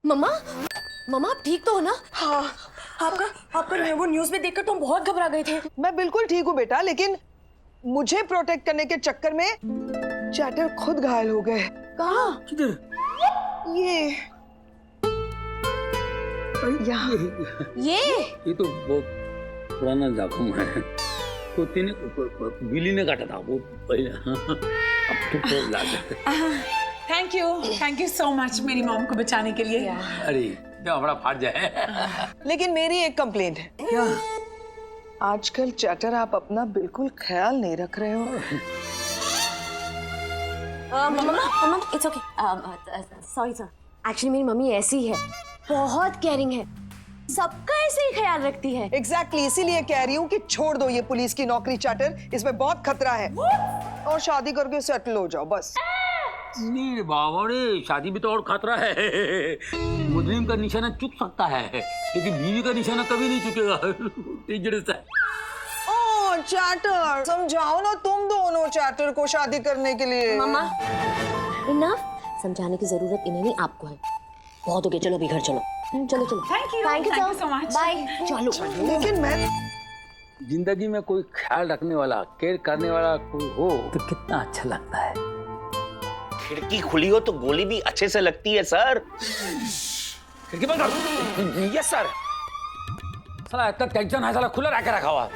मम्मा, मम्मा आप ठीक तो हो ना? हाँ, आपका वो न्यूज़ में देखकर तो हम बहुत घबरा गए थे। मैं बिल्कुल ठीक हूँ बेटा, लेकिन मुझे प्रोटेक्ट करने के चक्कर में चैटर खुद घायल हो गए। कहाँ? किधर? ये यहाँ। ये तो बहुत पुराना जख्म है। कुत्ते ने बिल्ली ने काटा था वो पहले। अब तो लाग। थैंक यू सो मच मेरी मॉम को बचाने के लिए। अरे क्या बड़ा फाट जाए। लेकिन मेरी एक कंप्लेंट है। क्या? आजकल चैटर आप अपना बिल्कुल ख्याल नहीं रख रहे हो। Mama it's okay, sorry sir. Actually मेरी मम्मी ऐसी है, बहुत केयरिंग है, सबका ऐसे ही ख्याल रखती है। एग्जैक्टली इसीलिए कह रही हूँ कि छोड़ दो ये पुलिस की नौकरी चैटर, इसमें बहुत खतरा है। और शादी करके सेटल हो जाओ बस। नहीं बाबा रे, शादी में तो और खतरा है। मुजरिम का निशाना चुक सकता है, लेकिन बीवी का निशाना कभी नहीं चुकेगा। डेंजरस है। ओ चैटर, समझाओ ना तुम दोनों चैटर को शादी करने के लिए। मम्मा इनफ, समझाने की जरूरत इन्हें नहीं, आपको है। बहुत हो गया, चलो अभी घर चलो। चलो चलो। Thank you so much. Bye. चलो। लेकिन मैं जिंदगी में कोई ख्याल रखने वाला, केयर करने वाला कोई हो तो कितना अच्छा लगता है। खिड़की खुली हो तो गोली भी अच्छे से लगती है सर। खिड़की बंद कर। Yes sir. साला इतना टेंशन है, साला खुला रख के रखा हुआ।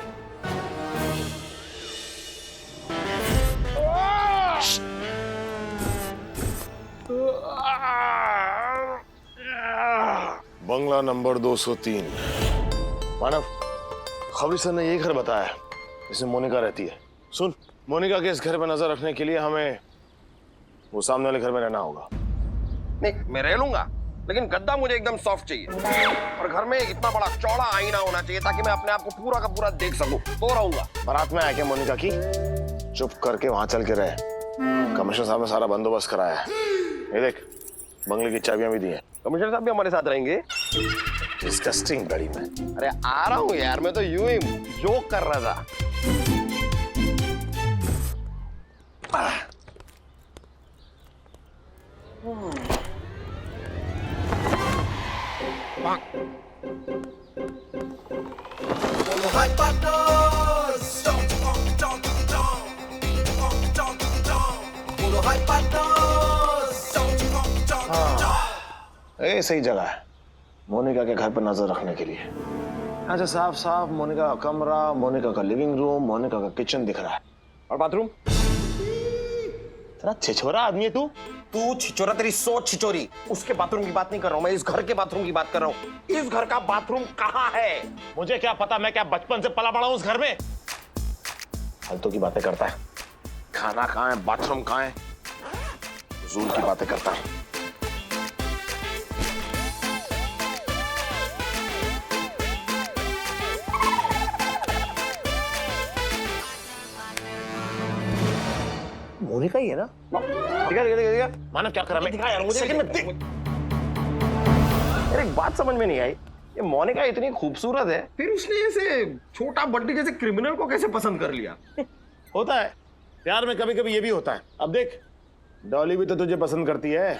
बंगला नंबर 203। मानव, खबरी सर ने यही घर बताया जिसमें मोनिका रहती है। सुन, मोनिका के इस घर पर नजर रखने के लिए हमें वो सामने वाले घर में रहना होगा। नहीं, मैं रह लूंगा, लेकिन गद्दा मुझे एकदम सॉफ्ट चाहिए। और घर में इतना बड़ा चौड़ा आईना होना चाहिए ताकि मैं अपने आप को पूरा का पूरा देख सकूं। तो रहूंगा। बारात में आके मोनिका की चुप करके वहां चल के रहे। कमिश्नर साहब ने सारा बंदोबस्त कराया है। ये देख, बंगले की चाबियां भी दी हैं। कमिश्नर साहब भी हमारे साथ रहेंगे। डिस्गस्टिंग गली में। अरे आ रहा हूँ यार, मैं तो यूं ही जोक कर रहा था। ये सही जगह है मोनिका के घर पर नजर रखने के लिए। अच्छा, साफ साफ मोनिका का कमरा, मोनिका का लिविंग रूम, मोनिका का किचन दिख रहा है। और बाथरूम? तेरा छिछोरा आदमी है तू। तू छिचोरा, तेरी सोच छिचोरी। उसके बाथरूम की बात नहीं कर रहा हूँ मैं, इस घर के बाथरूम की बात कर रहा हूँ। इस घर का बाथरूम कहाँ है? मुझे क्या पता, मैं क्या बचपन से पला बड़ा हूँ उस घर में। फालतू की बातें करता है। खाना कहाँ है, बाथरूम कहाँ है, ज़ूल की बातें करता है। मोनिका ही है ना? दिखा। मानव क्या कर रहा है? दिखा यार मुझे। यार एक बात समझ में नहीं आई, ये मोनिका इतनी खूबसूरत है, फिर उसने ऐसे छोटा बड्डी जैसे क्रिमिनल को कैसे पसंद कर लिया? होता है प्यार में, कभी कभी ये भी होता है। अब देख, डॉली भी तो तुझे पसंद करती है।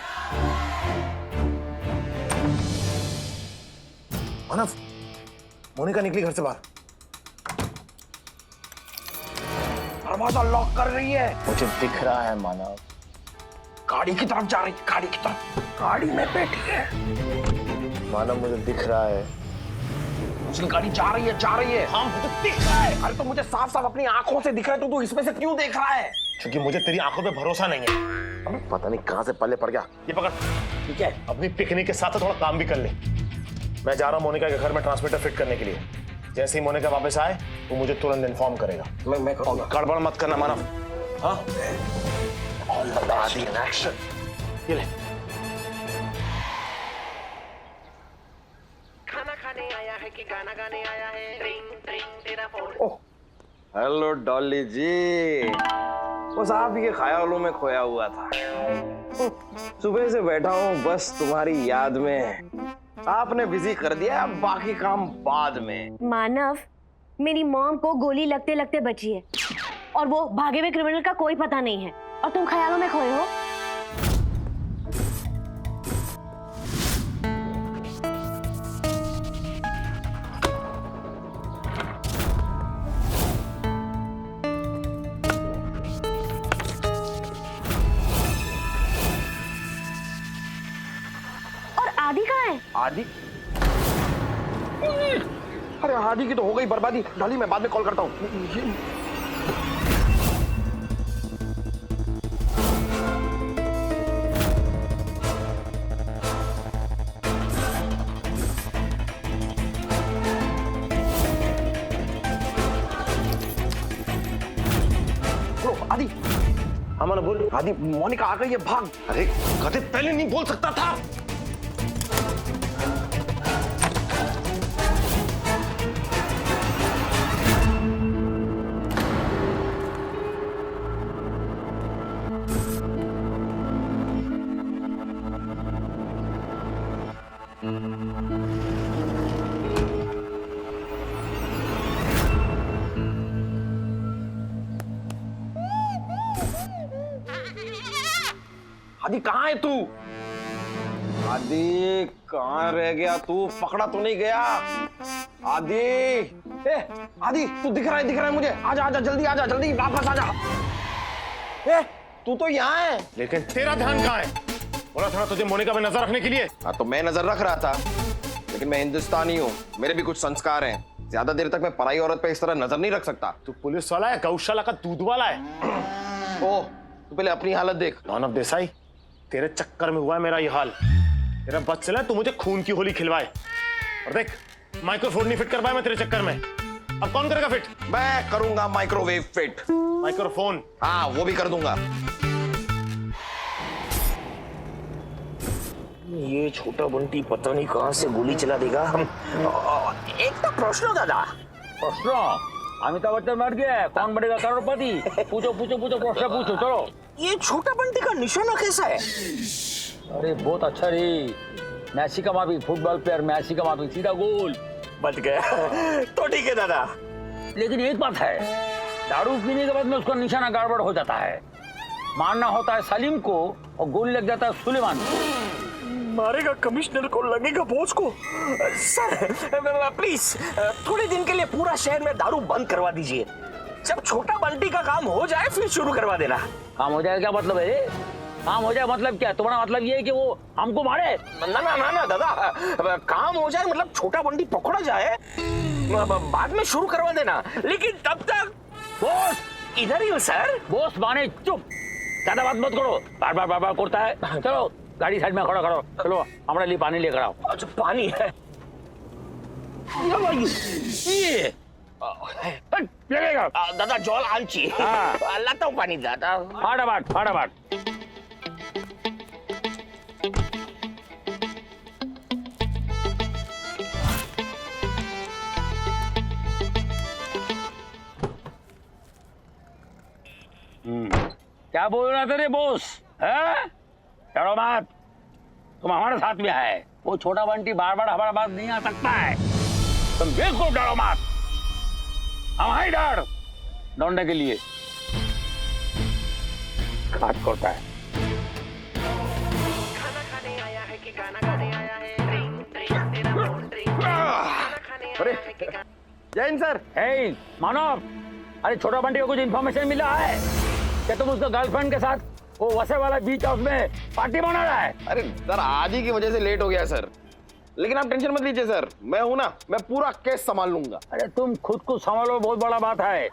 मानव, मोनिका निकली घर से बाहर। दरवाजा लॉक कर रही है। मुझे दिख रहा है मानव। गाड़ी की तरफ जा रही है, गाड़ी की तरफ। गाड़ी में बैठी है मानव, मुझे दिख रहा है। उसकी गाड़ी जा रही है। हाँ मुझे दिख रहा है। अरे तो मुझे साफ साफ अपनी आंखों से दिख रहा है, तो तू इसमें से क्यों देख रहा है? क्योंकि मुझे तेरी आंखों पे भरोसा नहीं है। अबे पता नहीं कहां से पल्ले पड़ गया। ये पकड़, ठीक है? अपनी पिकनिक के साथ थोड़ा काम भी कर ले। मैं जा रहा हूँ मोनिका के घर में ट्रांसमीटर फिट करने के लिए। जैसे ही मोनिका वापस आए तो मुझे तुरंत इन्फॉर्म करेगा। मैं करूंगा। गड़बड़ मत करना मानव। हाँ, all the best in action. ये ले। खाना खाने आया है कि गाना गाने आया है? रिंग रिंग तेरा फोन। ओह, हेलो डॉली जी। बस आप ये ख्यालों में खोया हुआ था। सुबह से बैठा हूँ बस तुम्हारी याद में। आपने बिजी कर दिया, अब बाकी काम बाद में। मानव, मेरी मॉम को गोली लगते लगते बची है और वो भागे हुए क्रिमिनल का कोई पता नहीं है और तुम ख्यालों में खोए हो। आदि कहाँ है? आदि? अरे आदि की तो हो गई बर्बादी। डॉली मैं बाद में कॉल करता हूँ। आदि, हमारा बोल। आदि मोनिका आ गई है, भाग। अरे कदे पहले नहीं बोल सकता था? आदि कहाँ है तू? आदि कहाँ रह गया तू? पकड़ा तो नहीं गया? आदि, आदि तू दिख रहा है मुझे। आजा आजा, जल्दी आजा, जल्दी वापस आजा। तू तो यहाँ है। लेकिन तेरा ध्यान कहाँ है? बोला था ना तुझे मोनिका पे नजर रखने के लिए। हाँ तो मैं नजर रख रहा था, लेकिन मैं हिंदुस्तानी हूँ, मेरे भी कुछ संस्कार हैं। ज्यादा देर तक मैं पराई औरत पे इस तरह नजर नहीं रख सकता। तू पुलिस वाला है, गौशाला का दूध वाला है? ओह, तू पहले अपनी हालत देख। मानव देसाई, तेरे चक्कर में हुआ है मेरा ये हाल। तेरा बस चला तू मुझे खून की होली खिलवाए, और देख माइक्रोफोन नहीं फिट कर पाया मैं तेरे चक्कर में। अब कौन करेगा फिट? मैं करूंगा माइक्रोवेव फिट। माइक्रोफोन? हाँ वो भी कर दूंगा। ये छोटा बंटी पता नहीं कहां से गोली चला देगा। हम एक तो प्रश्न दादा। प्रश्न? अमिताभ बच्चन मर गया है, कौन बनेगा करोड़पति? पूछो पूछो पूछो, प्रश्न पूछो, चलो। ये छोटा बंटी का निशाना कैसा है? अरे बहुत अच्छा रे, मैसी का माफी, फुटबॉल प्लेयर मैसी का माफी, सीधा गोल। बच गया तो ठीक है दादा। लेकिन एक बात है, दारू पीने के बाद में उसका निशाना गड़बड़ हो जाता है। मारना होता है सलीम को और गोली लग जाता है सुलेमान को। मारेगा कमिश्नर को, लगेगा बॉस को। सर प्लीज थोड़े दिन के लिए पूरा शहर में दारू बंद करवा दीजिए। जब छोटा बंटी का काम हो जाए फिर शुरू करवा देना। काम हो जाए क्या मतलब है? काम हो जाए मतलब क्या? तुम्हारा मतलब ये है कि वो हमको मारे? ना ना ना ना दादा, काम हो जाए मतलब छोटा बंटी पकड़ा जाए, बाद में शुरू करवा देना। लेकिन तब तक बॉस इधर ही हूँ सर। बॉस माने चुप, ज्यादा बात मत करो, बार बार करता है। चलो गाड़ी साइड में खड़ा करो, चलो हमारे लिए पानी लेकर आओ। अच्छा पानी है? ये लगेगा दादा जल आंची। हाँ। लाता हूँ पानी दादा। फटाफट। क्या बोल रहा था रे बॉस? डरो मत, तुम हमारे साथ में है। वो छोटा बंटी बार हमारा बात नहीं आ सकता है। तुम बिल्कुल डरो मत, हम ही डर ढूंढने के लिए काट करता है। खाना खाने आया है कि गाना गाने आया है? ड्रिंक ड्रिंक तेरा फोन ड्रिंक। खाना खाने आया है कि जैन सर। हे मानव, अरे छोटा बंटी को कुछ इन्फॉर्मेशन मिला है क्या? तुम उसका गर्लफ्रेंड के साथ वो वसे वाला बीच हाउस में पार्टी मना रहा है? अरे सर आदि की वजह से लेट हो गया सर, लेकिन आप टेंशन मत लीजिए सर, मैं हूं ना, मैं पूरा केस संभाल लूंगा। अरे तुम खुद को संभालो, बहुत बड़ा बात है।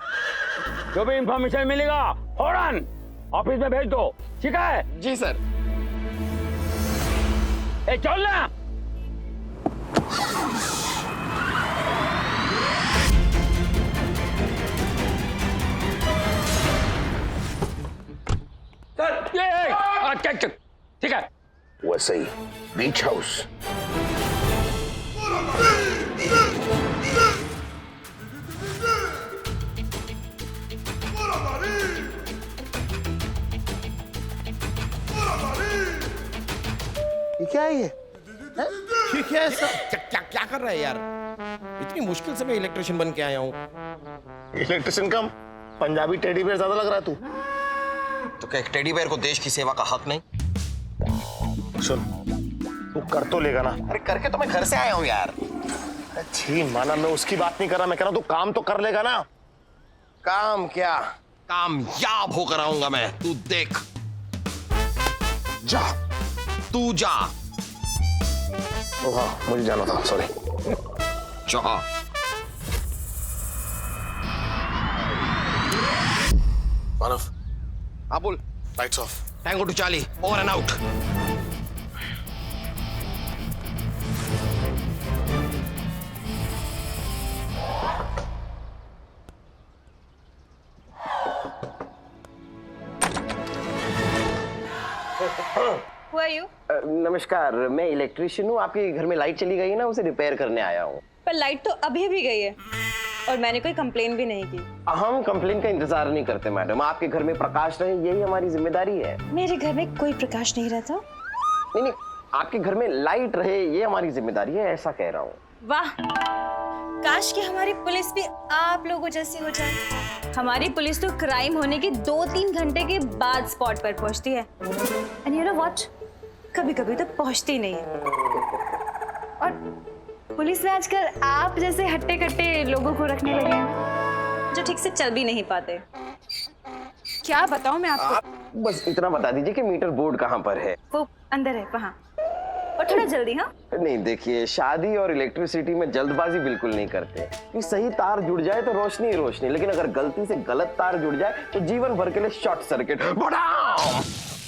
जो भी इंफॉर्मेशन मिलेगा फौरन ऑफिस में भेज दो, ठीक है? जी सर। ए चल ना। चल, ठीक है। वैसे ही बीच हाउस। ये क्या है ये? क्या है सर? क्या कर रहा है यार? इतनी मुश्किल से मैं इलेक्ट्रिशियन बन के आया हूँ। इलेक्ट्रिशियन कम, पंजाबी टेडी बेयर ज्यादा लग रहा है तू। तो क्या एक टेडी बेयर को देश की सेवा का हक नहीं? सुन, तू कर तो लेगा ना? अरे करके तो मैं घर से आया हूँ यार। अच्छी माना, मैं उसकी बात नहीं कर रहा, मैं कह रहा हूँ तू काम तो कर लेगा ना? काम क्या, कामयाब होकर आऊंगा मैं, तू देख। जा, तू जा। ओ हाँ, मुझे जाना था, सॉरी। चाह मानव, हाँ बोल। Lights off. Tango to Charlie, over and out. Who are you? नमस्कार, मैं इलेक्ट्रिशियन हूँ। आपके घर में लाइट चली गई है ना, उसे रिपेयर करने आया हूँ। पर लाइट तो अभी भी गई है और मैंने कोई कंप्लेन भी नहीं की। हम कंप्लेन का इंतजार नहीं करते मैडम, आपके घर में प्रकाश रहे यही हमारी जिम्मेदारी है। मेरे घर में कोई प्रकाश नहीं रहता। नहीं नहीं, आपके घर में लाइट रहे ये हमारी जिम्मेदारी है, ऐसा कह रहा हूँ। वाह, काश कि हमारी पुलिस भी आप लोगों जैसी हो जाए। हमारी पुलिस तो क्राइम होने के 2-3 घंटे के बाद स्पॉट पर पहुंचती है। एंड यू नो व्हाट, कभी-कभी तो पहुंचती नहीं है। और पुलिस में आजकल आप जैसे हट्टे-कट्टे लोगों को रखने लगे हैं जो ठीक से चल भी नहीं पाते। क्या बताऊं मैं आपको? बस इतना बता दीजिए कि मीटर बोर्ड कहाँ पर है। वो अंदर है, वहाँ। और थोड़ा जल्दी। हाँ नहीं देखिए, शादी और इलेक्ट्रिसिटी में जल्दबाजी बिल्कुल नहीं करते। कि सही तार जुड़ जाए तो रोशनी ही रोशनी, लेकिन अगर गलती से गलत तार जुड़ जाए तो जीवन भर के लिए शॉर्ट सर्किट।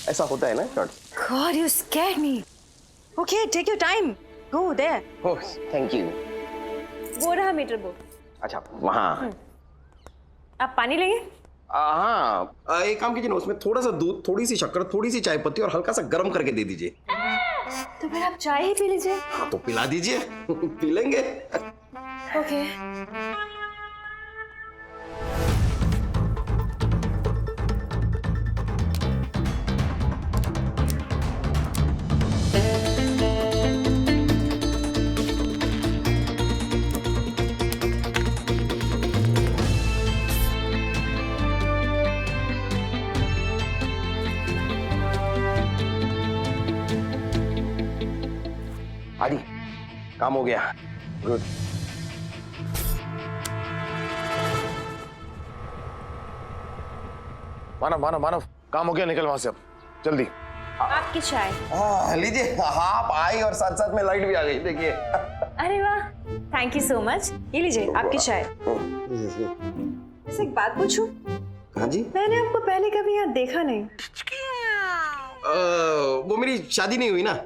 ऐसा होता है ना short. God, you scared me. Okay, take your time. Go there. Oh, thank you. वो रहा मीटर बोर्ड। अच्छा, वहाँ। आप पानी लेंगे? हाँ, एक काम कीजिए ना, उसमें थोड़ा सा दूध, थोड़ी सी शक्कर, थोड़ी सी चाय पत्ती और हल्का सा गर्म करके दे दीजिए। तो फिर आप चाय ही पी लीजिए। हाँ तो पिला दीजिए। पी लेंगे। ओके। आदि, काम हो गया। गुड। मानव मानव मानव, काम हो गया, निकल वहां से अब जल्दी। आपकी चाय। लीजिए। हाँ, आप आई और साथ साथ में लाइट भी आ गई, देखिए। अरे वाह, थैंक यू सो मच। ये लीजिए आपकी चाय। एक बात पूछूं? हाँ जी। मैंने आपको पहले कभी यहाँ देखा नहीं। वो मेरी शादी नहीं हुई ना,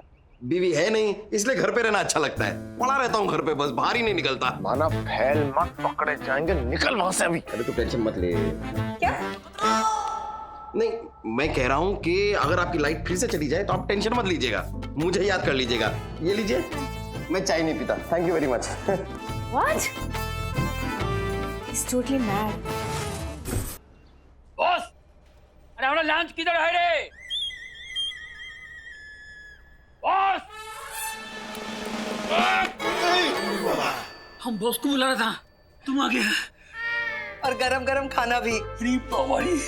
बीवी है नहीं, इसलिए घर पे रहना अच्छा लगता है। पड़ा रहता हूँ घर पे, बस बाहर ही नहीं निकलता। मानव, फैल मत, पकड़े जाएंगे, निकल वहां से अभी। अरे तो टेंशन मत ले। क्या? नहीं, मैं कह रहा हूँ कि अगर आपकी लाइट फिर से चली जाए तो आप टेंशन मत लीजिएगा, मुझे याद कर लीजिएगा। ये लीजिए। मैं चाय नहीं पीता, thank you very much. What? He's totally mad. Boss, अरे हमारा लंच किधर है रे? बॉस, हम बॉस को बुला रहा था, तुम आ गया। और गरम गरम खाना भी। अरे बाबारी।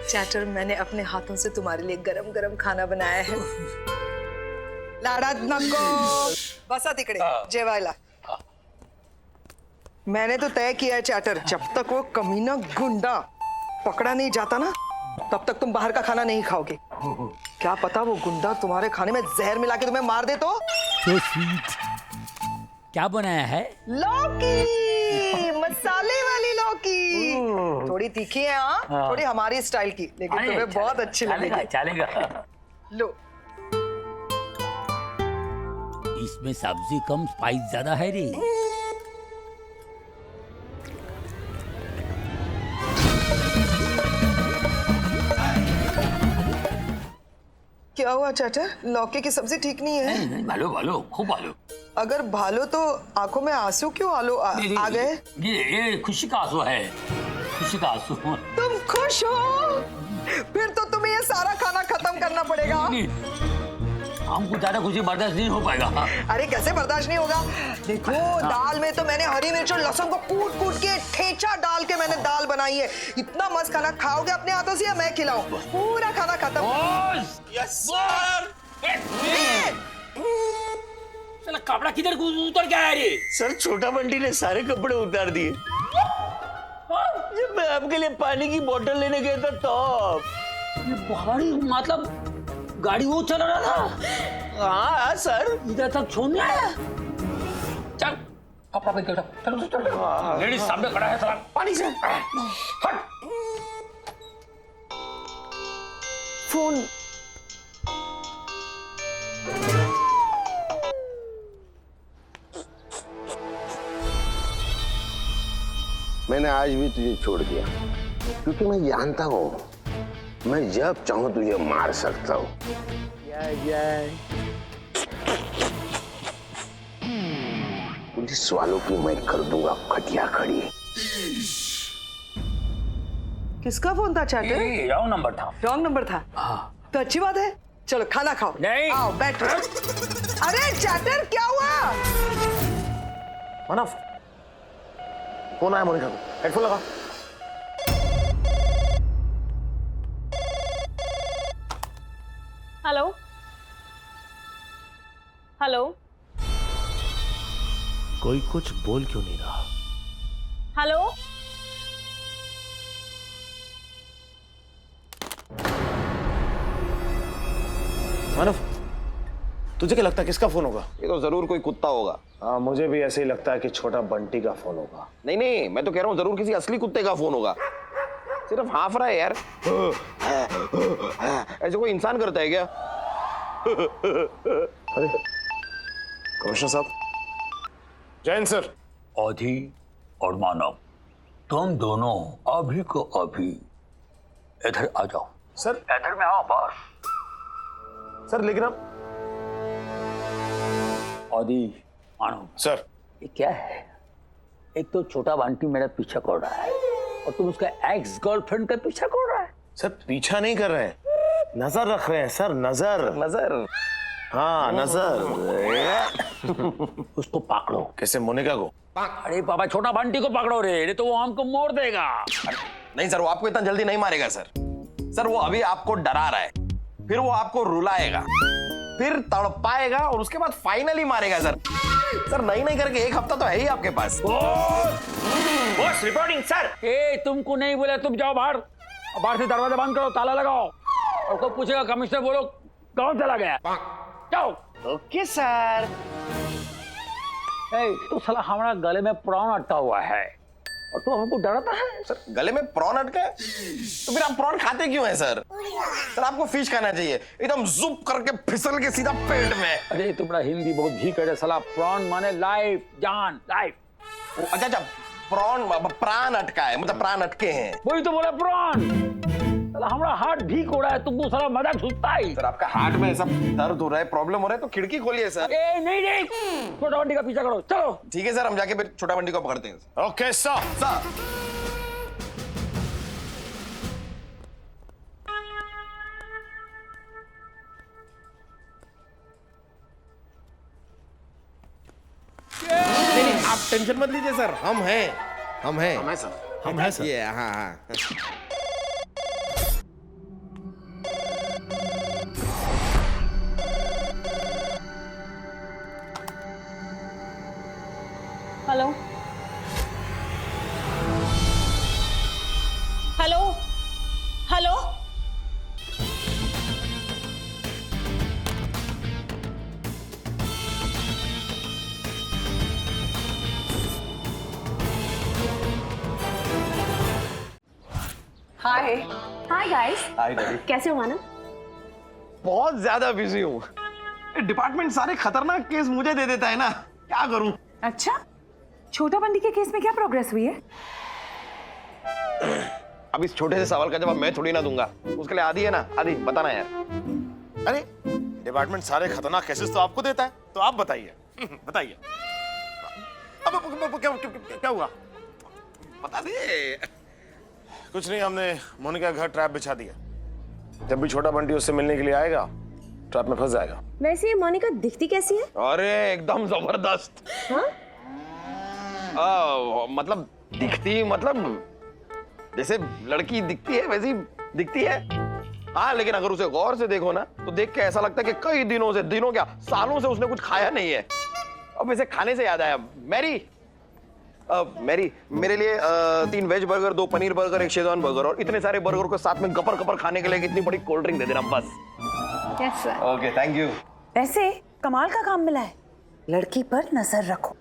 चैटर, मैंने अपने हाथों से तुम्हारे लिए गरम गरम खाना बनाया है। लाडात नको बसा तिकडे जेवायला। मैंने तो तय किया है चैटर, जब तक वो कमीना गुंडा पकड़ा नहीं जाता ना, तब तक तुम बाहर का खाना नहीं खाओगे। क्या पता वो गुंडा तुम्हारे खाने में जहर मिला के तुम्हें मार दे तो। So sweet. क्या बनाया है? लौकी, मसाले वाली लौकी। थोड़ी तीखी है, हाँ, थोड़ी हमारी स्टाइल की, लेकिन तुम्हें बहुत अच्छी लगेगी। चलेगा। लो। इसमें सब्जी कम, स्पाइस ज्यादा है रे। क्या हुआ चाचा, लौकी की सब्जी ठीक नहीं है? भालो भालो, खूब भालो। अगर भालो तो आंखों में आंसू क्यों आ गए? ये खुशी का आंसू है, खुशी का आंसू। तुम खुश हो? फिर तो तुम्हें ये सारा खाना खत्म करना पड़ेगा। हमको ज्यादा खुशी बर्दाश्त नहीं हो पाएगा। अरे कैसे बर्दाश्त नहीं होगा? देखो, दाल में तो मैंने हरी मिर्च और लहसुन को कूट कूट के ठेचा डाल के मैंने दाल बनाई है। इतना मस्त खाना खाओगे अपने हाथों से या मैं खिलाऊं? पूरा खाना खत्म। Yes sir. साला कपड़ा किधर उतर गया है रे? सर, छोटा बंटी ने सारे कपड़े उतार दिए। जब मैं आपके लिए पानी की बोतल लेने गया था तब। ये भारी, मतलब गाड़ी वो चला रहा था। हाँ सर। इधर तक छोड़ने आया। चल कपड़ा पहन के चल चल चल। लेडीज सामने खड़ा है साला। पानी से हट। फोन। मैंने आज भी तुझे छोड़ दिया क्योंकि मैं जानता हूँ मैं जब चाहूं तुझे मार सकता हूँ। पुलिस वालों की मैं कर दूंगा खटिया खड़ी। किसका फोन था चैटर? ये रॉन्ग नंबर था। रॉन्ग नंबर था? तो अच्छी बात है, चलो खाना खाओ। नहीं। आओ बैठो। अरे चैटर क्या हुआ? मानव, फोन आया मोनिका को, हेडफोन लगा। Hello hello. कोई कुछ बोल क्यों नहीं रहा? हेलो। मानव, तुझे क्या लगता है किसका फोन होगा? ये तो जरूर कोई कुत्ता होगा। हाँ, मुझे भी ऐसे ही लगता है कि छोटा बंटी का फोन होगा। नहीं नहीं, मैं तो कह रहा हूँ जरूर किसी असली कुत्ते का फोन होगा। सिर्फ हाँफ रहा है यार। ऐसे कोई इंसान करता है क्या? अरे कमिश्नर साहब। जैन सर। अधी और मानव, तुम दोनों अभी को अभी इधर आ जाओ। सर इधर में आओ बस। सर लेकिन आप। अधी मानव सर ये क्या है? एक तो छोटा बंटी मेरा पीछा कर रहा है और तुम उसका एक्स गर्लफ्रेंड का पीछा कर रहा है। सर पीछा नहीं कर रहे हैं, नजर रख रहे हैं सर। नजर नजर। हाँ नजर। उसको पकड़ो। कैसे? मोनिका को? अरे बाबा छोटा बंटी को पकड़ो रे, नहीं तो वो हमको मोड़ देगा। नहीं सर, वो आपको इतना जल्दी नहीं मारेगा सर। सर वो अभी आपको डरा रहा है, फिर वो आपको रुलाएगा, फिर तड़पाएगा और उसके बाद फाइनली मारेगा सर। सर नहीं करके एक हफ्ता तो है ही आपके पास। Boss reporting sir. ए तुमको नहीं बोला, तुम जाओ बाहर। बाहर से दरवाजा बंद करो, ताला लगाओ और को पूछेगा कमिश्नर बोलो कौन चला गया। जाओ। Okay sir. तो साला हमारा गले में प्रॉन अटका हुआ है और तू हमको डराता है। सर गले में प्रॉन अटका है तो फिर आप प्रॉन खाते क्यों हैं सर? सर आपको फिश खाना चाहिए, एकदम जुप करके फिसल के सीधा पेट में। अरे तुम्हारा हिंदी बहुत भीक है साला। प्रॉन माने लाइफ, जान, लाइफ। अच्छा प्रॉन प्राण अटका है, मतलब प्राण अटके हैं। वही तो बोला प्रॉन। साला हमारा हार्ट भीक हो रहा है, तुमको साला मजाक सुनता ही। सर आपका हार्ट में ऐसा दर्द हो रहा है, प्रॉब्लम हो रहा है तो खिड़की खोलिए सर। ए नहीं छोटा बंटी का पीछा करो, चलो। ठीक है सर, हम जाके फिर छोटा बंटी को पकड़ते हैं। Okay sir. सर नहीं आप टेंशन मत लीजिए सर, हम हैं सर। हम हैं सर। ये हाँ। Hello hello hello. Hi. Hi guys. Hi daddy. कैसे हो मानव? बहुत ज्यादा बिजी हूँ। डिपार्टमेंट सारे खतरनाक केस मुझे दे देता है ना, क्या करूँ? अच्छा, छोटा बंटी के केस में क्या प्रोग्रेस हुई है? अब इस छोटे से सवाल का जवाब मैं थोड़ी ना दूंगा, उसके लिए आदि है ना। आदि बताना यार। अरे डिपार्टमेंट सारे खतरनाक केसेस तो आपको देता है, तो आप बताइए। बताइए अब क्या हुआ? बता दे। कुछ नहीं, हमने मोनिका का घर ट्रैप बिछा दिया। जब भी छोटा बंटी उससे मिलने के लिए आएगा ट्रैप में फंस जाएगा। वैसे ये मोनिका दिखती कैसी है? अरे एकदम जबरदस्त। हाँ? मतलब दिखती, मतलब जैसे लड़की दिखती है वैसी दिखती है। हाँ लेकिन अगर उसे गौर से देखो ना तो देख के ऐसा लगता है कि कई दिनों से, दिनों क्या सालों से उसने कुछ खाया नहीं है। अब वैसे खाने से याद आया, मैरी मेरे लिए 3 veg burger, 2 paneer burger, 1 schezwan burger और इतने सारे बर्गर को साथ में गपर गपर खाने के लिए इतनी बड़ी कोल्ड ड्रिंक दे देना बस। Yes sir. Okay thank you. वैसे कमाल का काम मिला है, लड़की पर नजर रखो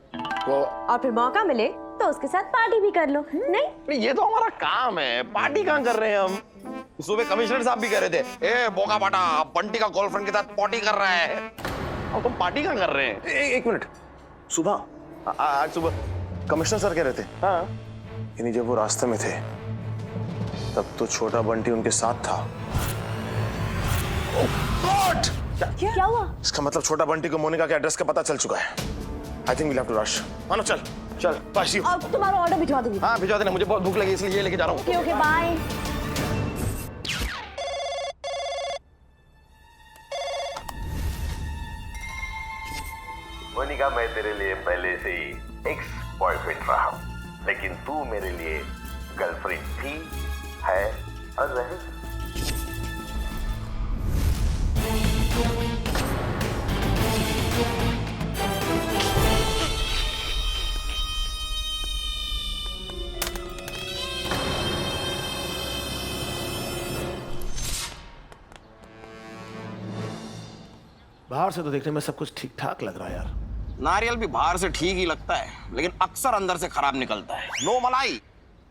और फिर मौका मिले तो उसके साथ पार्टी भी कर लो, नहीं? ये तो हमारा काम है, पार्टी कहाँ कर रहे हैं हम? सुबह कमिश्नर साहब भी कह रहे थे, ए बोका बाटा बंटी का गर्लफ्रेंड के साथ पार्टी कर रहा है। अब तुम पार्टी कहाँ कर रहे हैं? एक मिनट, सुबह आज सुबह कमिश्नर सर कह रहे थे हाँ यानी जब वो रास्ते में थे तब तो छोटा बंटी उनके साथ था। गॉड! क्या हुआ? इसका मतलब छोटा बंटी को मोनिका के एड्रेस का पता चल चुका है। I think we'll have to rush. मानो चल चल पाशी। अब तुम्हारा ऑर्डर भिजवा दूंगी। हाँ भिजवा देना, मुझे बहुत भूख लगी इसलिए ये लेके जा रहा हूँ। Okay okay bye. मोनिका, मैं तेरे लिए पहले से ही एक्स बॉयफ्रेंड रहा हूं, लेकिन तू मेरे लिए गर्लफ्रेंड थी, है और रहेगी। बाहर से तो देखने में सब कुछ ठीक ठाक लग रहा है यार। नारियल भी बाहर से ठीक ही लगता है, लेकिन अक्सर अंदर से खराब निकलता है। नो मलाई।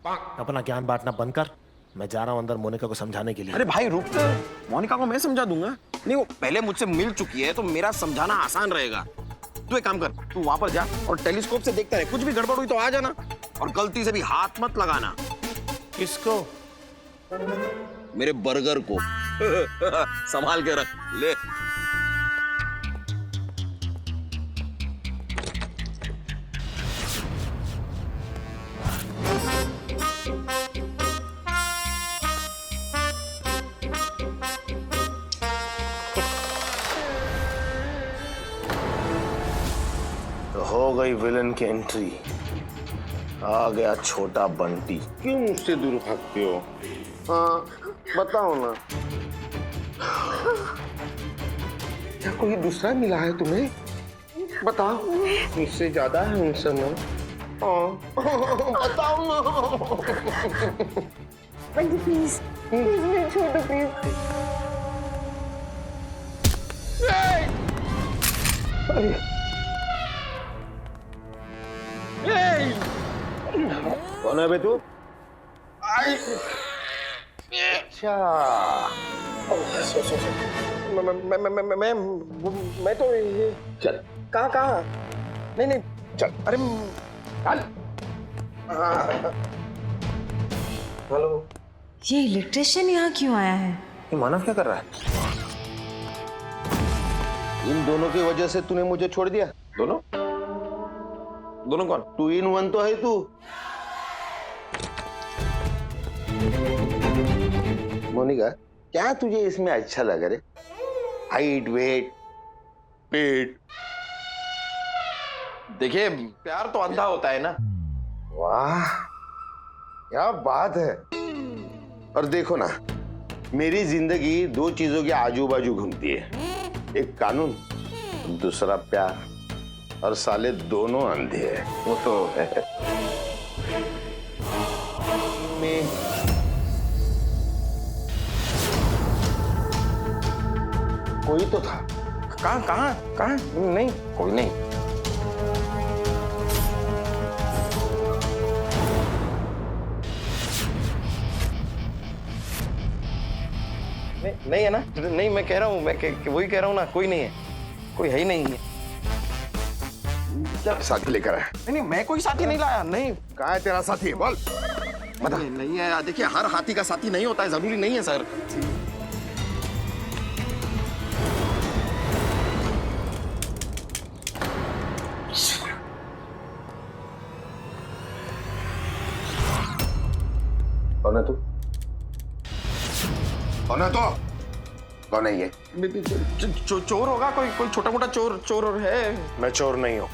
अपना ज्ञान बांटना बंद कर, मैं जा रहा हूं अंदर मोनिका को समझाने के लिए। अरे भाई रुक, मोनिका को मैं समझा दूंगा। नहीं, वो पहले मुझसे मिल चुकी है तो मेरा समझाना आसान रहेगा। तू एक काम कर, तू वहां पर जा और टेलीस्कोप से देखता रहे, कुछ भी गड़बड़ हुई तो आ जाना, और गलती से भी हाथ मत लगाना। किसको? मेरे बर्गर को। संभाल के रख ले। हो गई विलन की एंट्री, आ गया छोटा बंटी। क्यों मुझसे दूर भागते हो? हाँ बताओ ना, क्या कोई दूसरा मिला है तुम्हें? बताओ, मुझसे ज्यादा है उन समय। बताओ ना। बंटी प्लीज प्लीज मेरे छोटू प्लीज। कौन है बे तू? अच्छा, मैं तो ये चल। कहाँ? नहीं चल। अरे चल। हेलो, ये इलेक्ट्रिशियन यहाँ क्यों आया है? ये मानव क्या कर रहा है? इन दोनों की वजह से तूने मुझे छोड़ दिया। दोनों कौन? 2 in 1 तो है तू। मोनिका, क्या तुझे इसमें अच्छा लगा रे? हाइट, वेट, पेट। देखिए, प्यार तो अंधा होता है ना। वाह, क्या बात है। और देखो ना, मेरी जिंदगी 2 चीजों के आजू बाजू घूमती है, एक कानून, दूसरा प्यार, और साले दोनों अंधे हैं। वो तो है। कोई तो था। कहाँ? नहीं, कोई नहीं। नहीं है ना? नहीं, मैं कह रहा हूँ, वही कह रहा हूँ ना, कोई नहीं है, कोई है ही नहीं है। क्या साथी लेकर आया? नहीं, मैं कोई साथी नहीं लाया। नहीं, कहाँ है तेरा साथी? बोल। बता। नहीं है, देखिए हर हाथी का साथी नहीं होता है, जरूरी नहीं है सर। कौन है तू? कौन है तो? कौन है ये? चोर होगा, कोई छोटा मोटा चोर है। मैं चोर नहीं हूँ।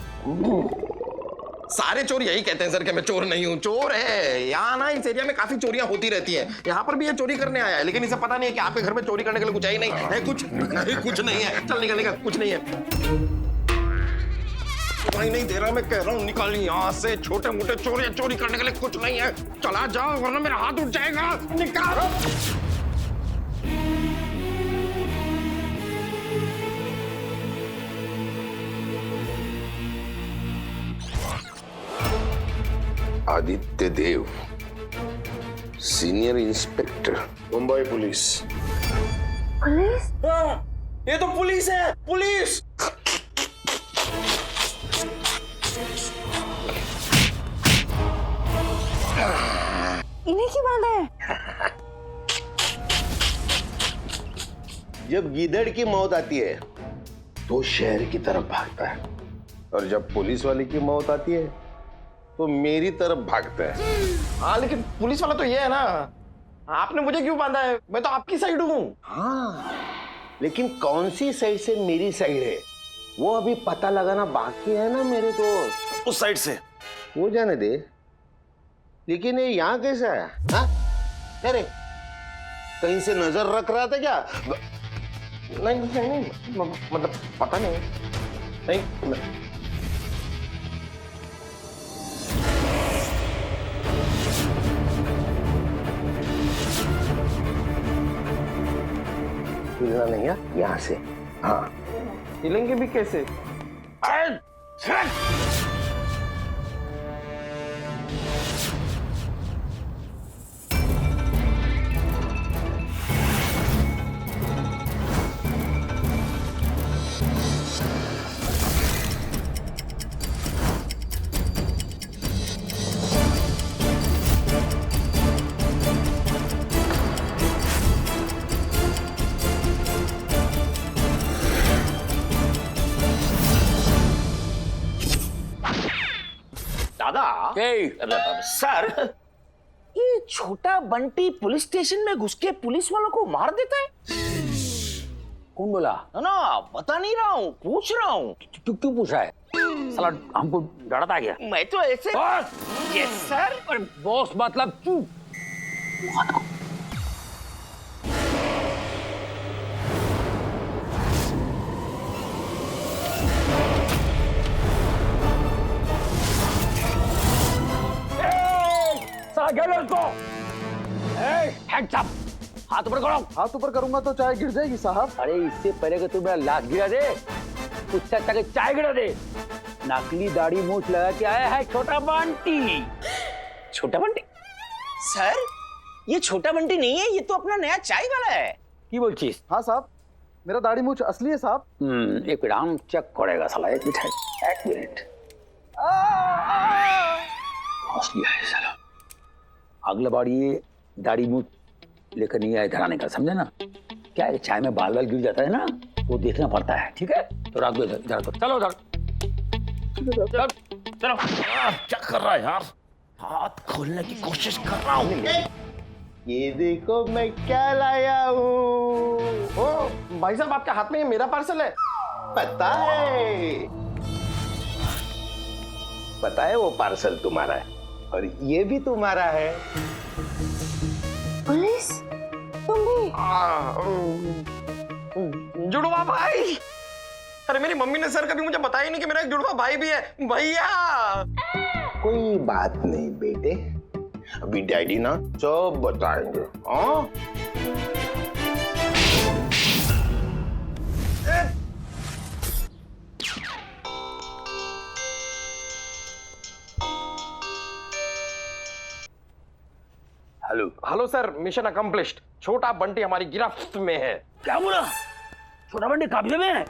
सारे चोर यही कहते हैं सर कि मैं चोर नहीं हूँ। चोर है। यहाँ ना इस एरिया में काफी चोरियां होती रहती हैं। यहाँ पर भी ये चोरी करने आया है, लेकिन इसे पता नहीं है कि आपके घर में चोरी करने के लिए कुछ है ही नहीं है। कुछ नहीं है। चल निकल, कुछ नहीं है। भाई नहीं दे रहा, मैं कह रहा हूँ निकाल यहाँ से। छोटे मोटे चोरी करने के लिए कुछ नहीं है। चला जाओ वरना मेरा हाथ उठ जाएगा। निकाल। आदित्य देव, सीनियर इंस्पेक्टर, मुंबई पुलिस। ये तो पुलिस है, पुलिस। इन्हें क्यों बांधा है? जब गीदड़ की मौत आती है तो शहर की तरफ भागता है, और जब पुलिस वाले की मौत आती है तो मेरी तरफ भागता है। हाँ लेकिन पुलिस वाला तो ये है ना, आपने मुझे क्यों बांधा है? मैं तो आपकी साइड हूँ। हाँ, लेकिन कौन सी साइड से मेरी साइड है वो अभी पता लगाना बाकी है ना मेरे दोस्त। उस साइड से वो जाने दे, लेकिन ये यहाँ कैसे आया? हाँ? अरे कहीं से नजर रख रहा था क्या? नहीं, मतलब पता नहीं। हिलना नहीं है यहाँ से। हाँ, हिलेंगे भी कैसे? दादा, सर, ये छोटा बंटी पुलिस स्टेशन में घुस के पुलिस वालों को मार देता है। कौन बोला? ना बता नहीं रहा हूँ, पूछ रहा हूँ। क्यों पूछा है? साला हमको डराता है क्या? मैं तो ऐसे। बॉस! Yes sir. अरे बॉस मतलब क्यों? हाथ ऊपर करो। हाथ ऊपर करूंगा तो चाय गिर जाएगी साहब। अरे इससे पहले कि तू मेरा लाख गिरा दे, उससे तक चाय गिरा दे। नकली दाढ़ी मूछ लगा के आया है छोटा बंटी। छोटा बंटी? सर, ये छोटा बंटी नहीं है, ये तो अपना नया चाय वाला है। की बोल चीज? हाँ साहब, मेरा दाढ़ी मूछ असली है साहब। एक मिनट हम चेक करेगा साला। एक मिनट असली है साला। अगला बार ये दाढ़ी मूछ लेकर नहीं आए धराने का, समझे ना? क्या है, चाय में बाल गिर जाता है ना, वो देखना पड़ता है। ठीक है, तो रख दो इधर। चलो उधर। चलो। क्या कर रहा है यार? हाथ खोलने की कोशिश कर रहा हूँ। ये देखो मैं क्या लाया हूँ। ओ भाई साहब, आपके हाथ में ये मेरा पार्सल है? पता है वो पार्सल तुम्हारा है, और ये भी तुम्हारा है। पुलिस? तुम भी? जुड़वा भाई। अरे मेरी मम्मी ने सर कभी मुझे बताया नहीं कि मेरा एक जुड़वा भाई भी है। भैया कोई बात नहीं बेटे, अभी डैडी ना सब बताएंगे। हाँ? Hello sir, mission accomplished. छोटा बंटी हमारी गिरफ्त में है। क्या बोला? छोटा बंटी कब्जे में है?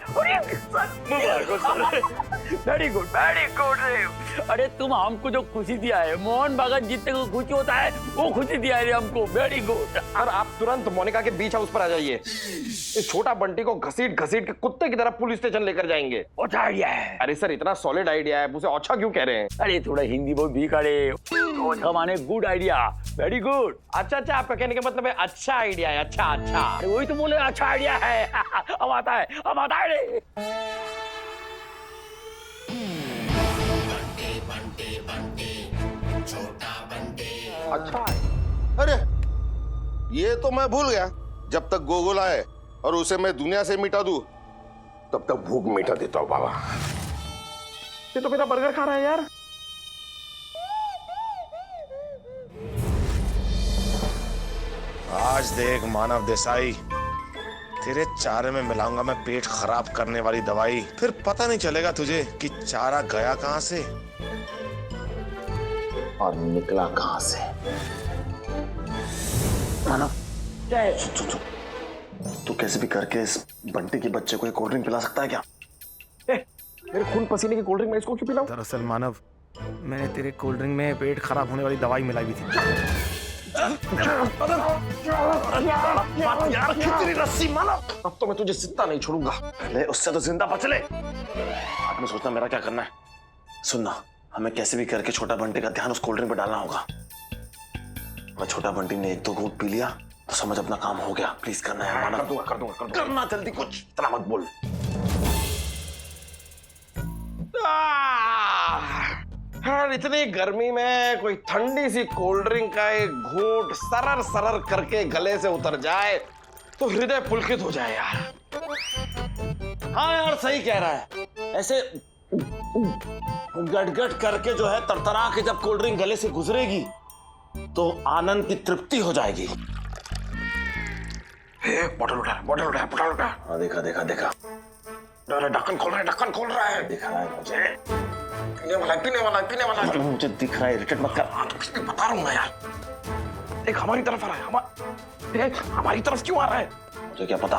वेरी गुड रे। अरे तुम हमको जो खुशी दिया है, मोहन बागान जीतने को खुशी होता है, वो खुशी दिया है हमको। Very good. और आप तुरंत मोनिका के बीच हाउस पर आ जाइए। इस छोटा बंटी को घसीट के कुत्ते की तरह पुलिस स्टेशन लेकर जाएंगे। अच्छा आइडिया है। अरे सर, इतना सॉलिड आइडिया है, उसे अच्छा क्यों कह रहे हैं? अरे थोड़ा हिंदी बहुत वीक है। अच्छा माने गुड आइडिया। Very good. अच्छा, आपका कहने का मतलब है अच्छा आइडिया है। अच्छा। अरे वही तो बोले, अच्छा आइडिया है। अब आता है रे। अच्छा, अरे ये तो मैं भूल गया। जब तक गोगोल आए और उसे मैं दुनिया से मिटा दूं, तब तक भूख मिटा देता हूं बाबा। ये तो मेरा बर्गर खा रहा है यार। आज देख मानव देसाई, तेरे चारे में मिलाऊंगा मैं पेट खराब करने वाली दवाई। फिर पता नहीं चलेगा तुझे कि चारा गया कहां से। और निकला कहां से? मानव, तू कैसे भी करके इस बंटी के बच्चे को एक कोल्ड ड्रिंक पिला सकता है क्या? मेरे खून पसीने की कोल्ड ड्रिंक मैं इसको क्यों पिलाऊं? दरअसल मानव, मैंने तेरे कोल्ड ड्रिंक में पेट खराब होने वाली दवाई मिलाई हुई थी। यार कितनी रस्सी मानव, अब तो मैं तुझे जिंदा नहीं छोड़ूंगा। ले उससे तो जिंदा बच ले। आपने सोचना मेरा क्या करना है? सुनना, हमें कैसे भी करके छोटा बंटी का ध्यान उस कोल्ड ड्रिंक पर डालना होगा। अगर छोटा बंटी ने 1-2 घूंट पी लिया तो समझ अपना काम हो गया। प्लीज करना है मानव। कर दूंगा करना जल्दी, कुछ इतना मत बोल। यार इतनी गर्मी में कोई ठंडी सी कोल्ड ड्रिंक का एक घूंट सरर सरर करके गले से उतर जाए तो हृदय पुलकित हो जाए यार। हाँ यार सही कह रहा है। ऐसे गट-गट करके जो है तरतरा के जब कोल्ड ड्रिंक गले से गुजरेगी तो आनंद की तृप्ति हो जाएगी। बोतल उठा। हाँ देखा। ढक्कन खोल रहा है। दिख रहा है मुझे। पीने वाला है। मुझे दिख रहा है, इरिटेट मत कर। तो बता रहा हूँ ना यार। एक हमारी तरफ आ रहा है। हमारी तरफ क्यों आ रहा है? मुझे क्या पता।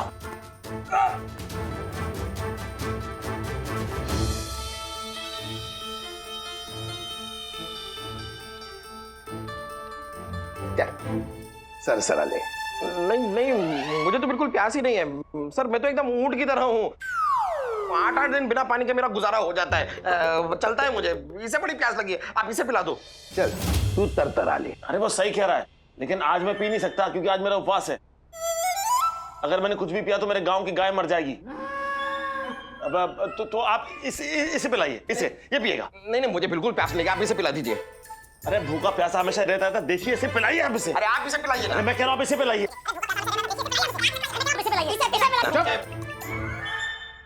क्या सर ले? नहीं मुझे तो बिल्कुल प्यास ही नहीं है सर। मैं तो एकदम ऊंट की तरह हूँ। 8-8 दिन बिना पानी के मेरा गुजारा हो जाता है। चलता है मुझे। इसे बड़ी प्यास लगी है, आप इसे पिला दो। चल तू तरतरा ले। अरे वो सही कह रहा है, लेकिन आज मैं पी नहीं सकता क्योंकि आज मेरा उपवास है। अगर मैंने कुछ भी पिया तो मेरे गांव की गाय मर जाएगी। अब तो आप इसे पिलाइए। इसे ये पिएगा। नहीं मुझे बिल्कुल प्यास नहीं, आप इसे पिला दीजिए। अरे भूखा प्यासा हमेशा रहता है। देखिए इसे पिलाइए आप इसे। अरे आप इसे पिलाइए ना। मैं कह रहा हूँ आप इसे पिलाइए।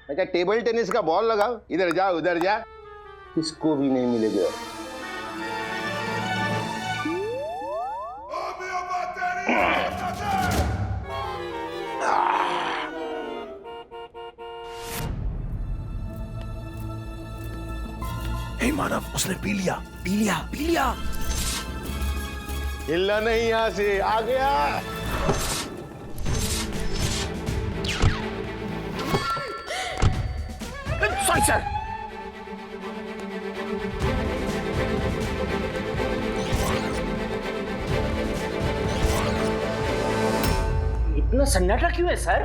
मैं क्या टेबल टेनिस का बॉल लगाओ? इधर जा उधर जा, किसको भी नहीं मिलेगा। हे मानव, उसने पी लिया। हिलना नहीं यहां से। आ गया। Sorry sir. इतना सन्नाटा क्यों है सर?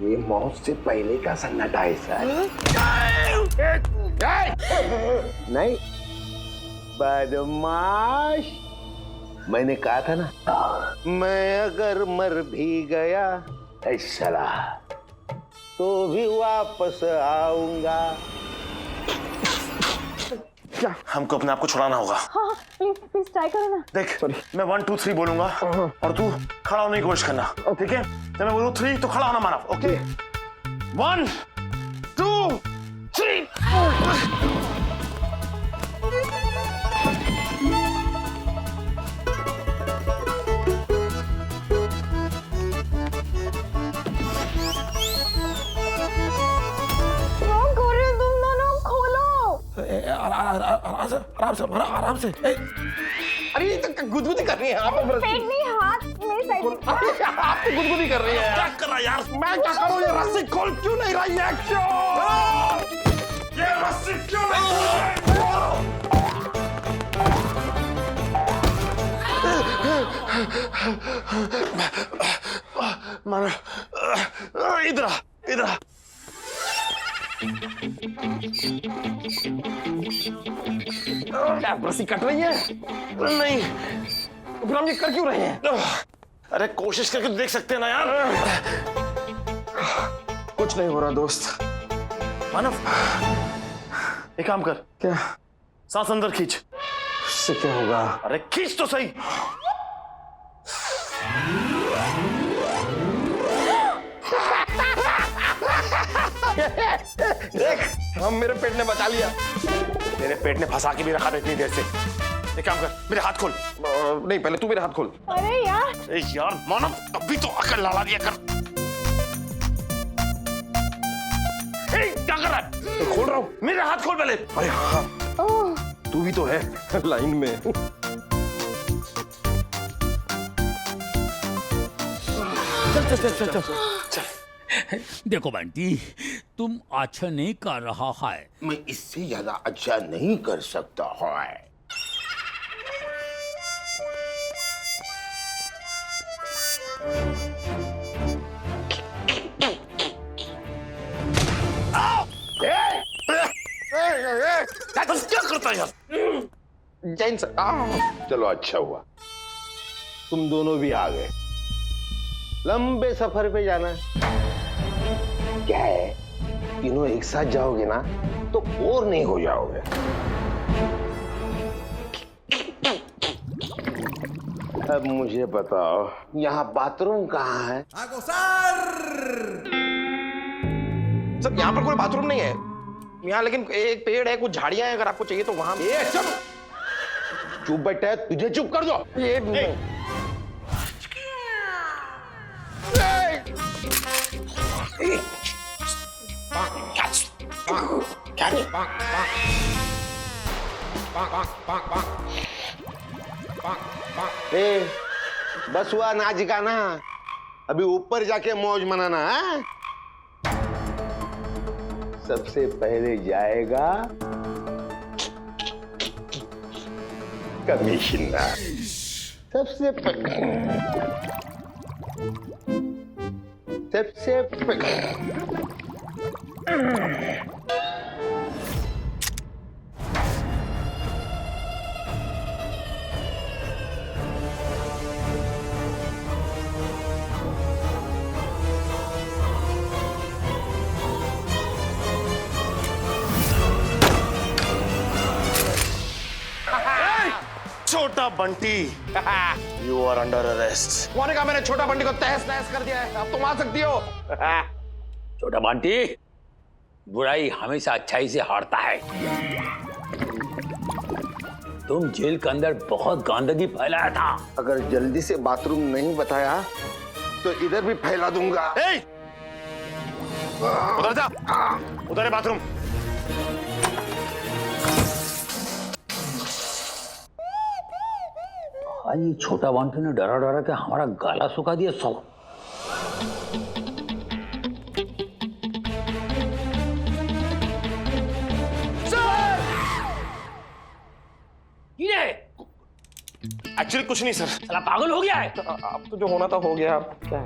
ये मौत से पहले का सन्नाटा है सर। नहीं बदमाश, मैंने कहा था ना, मैं अगर मर भी गया ऐसा तो भी वापस आऊंगा। क्या हमको अपने आप को छुड़ाना होगा? हाँ प्लीज ट्राई करो ना। देख मैं 1 2 3 बोलूंगा और तू खड़ा होने की कोशिश करना। ठीक है? जब मैं बोलूं 3 तो खड़ा होना मानव। ओके 1 2 3। आराम से। अरे तो गुदगुदी कर रही है आप। पेट नहीं, हाथ मेरी साइड में। आप तो गुदगुदी कर रही है। क्या कर रहा है यार? मैं क्या करूं? ये रस्सी खोल क्यों नहीं रही है? क्यों ये रस्सी क्यों नहीं? मानव इधर आ। क्या रस्सी कट रही है? नहीं तो फिर हम ये कर क्यों रहे हैं? अरे कोशिश करके तो देख सकते हैं ना यार। कुछ नहीं हो रहा दोस्त। मानव एक काम कर। क्या? सांस अंदर खींच। इससे क्या होगा? अरे खींच तो सही। देख हम मेरे पेट ने बचा लिया। तेरे पेट ने फंसा के भी रखा था इतनी देर से। एक काम कर, मेरे हाथ खोल। नहीं पहले तू मेरे हाथ खोल। अरे यार। अरे यार मानव अभी तो अकल लड़ा दिया कर। क्या कर रहा है? तो खोल रहा हूँ। मेरे हाथ खोल पहले। अरे हाँ। तू भी तो है लाइन में। चल। देखो बंटी, तुम अच्छा नहीं कर रहा है। मैं इससे ज्यादा अच्छा नहीं कर सकता है। क्या करता है जैन सर? चलो अच्छा हुआ तुम दोनों भी आ गए। लंबे सफर पे जाना है। क्या है, तीनों एक साथ जाओगे ना तो बोर नहीं हो जाओगे। अब मुझे बताओ यहाँ बाथरूम कहाँ है? सर यहाँ पर कोई बाथरूम नहीं है यहाँ, लेकिन एक पेड़ है, कुछ झाड़ियां हैं, अगर आपको चाहिए तो वहां। चुप बैठा है, तुझे चुप कर दो। ये बस हुआ नाच गाना, अभी ऊपर जाके मौज मनाना है। सबसे पहले जाएगा कमिश्नर। सबसे छोटा Bunty, you are under arrest. कौन कहा मैंने छोटा बंटी को तहस नहस कर दिया है? अब तुम आ सकती हो। छोटा बंटी, बुराई हमेशा अच्छाई से हारता है। तुम जेल के अंदर बहुत गंदगी फैलाया था। अगर जल्दी से बाथरूम नहीं बताया तो इधर भी फैला दूंगा। उधर जा, उधर है बाथरूम। ये छोटा बंटी ने डरा डरा के हमारा गाला सुखा दिया सब। एक्चुअली कुछ नहीं सर। साला पागल हो गया है। अब तो जो होना था हो गया, अब क्या है?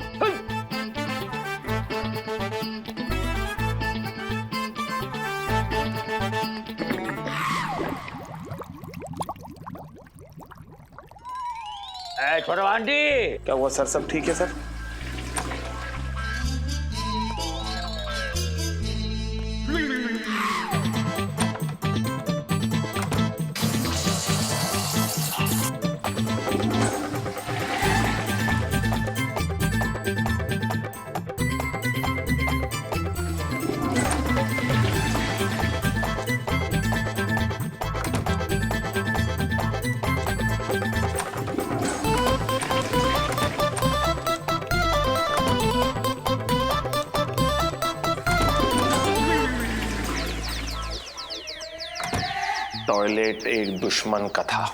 छोटा बंटी, क्या हुआ सर? सब ठीक है सर? टॉयलेट एक दुश्मन का था।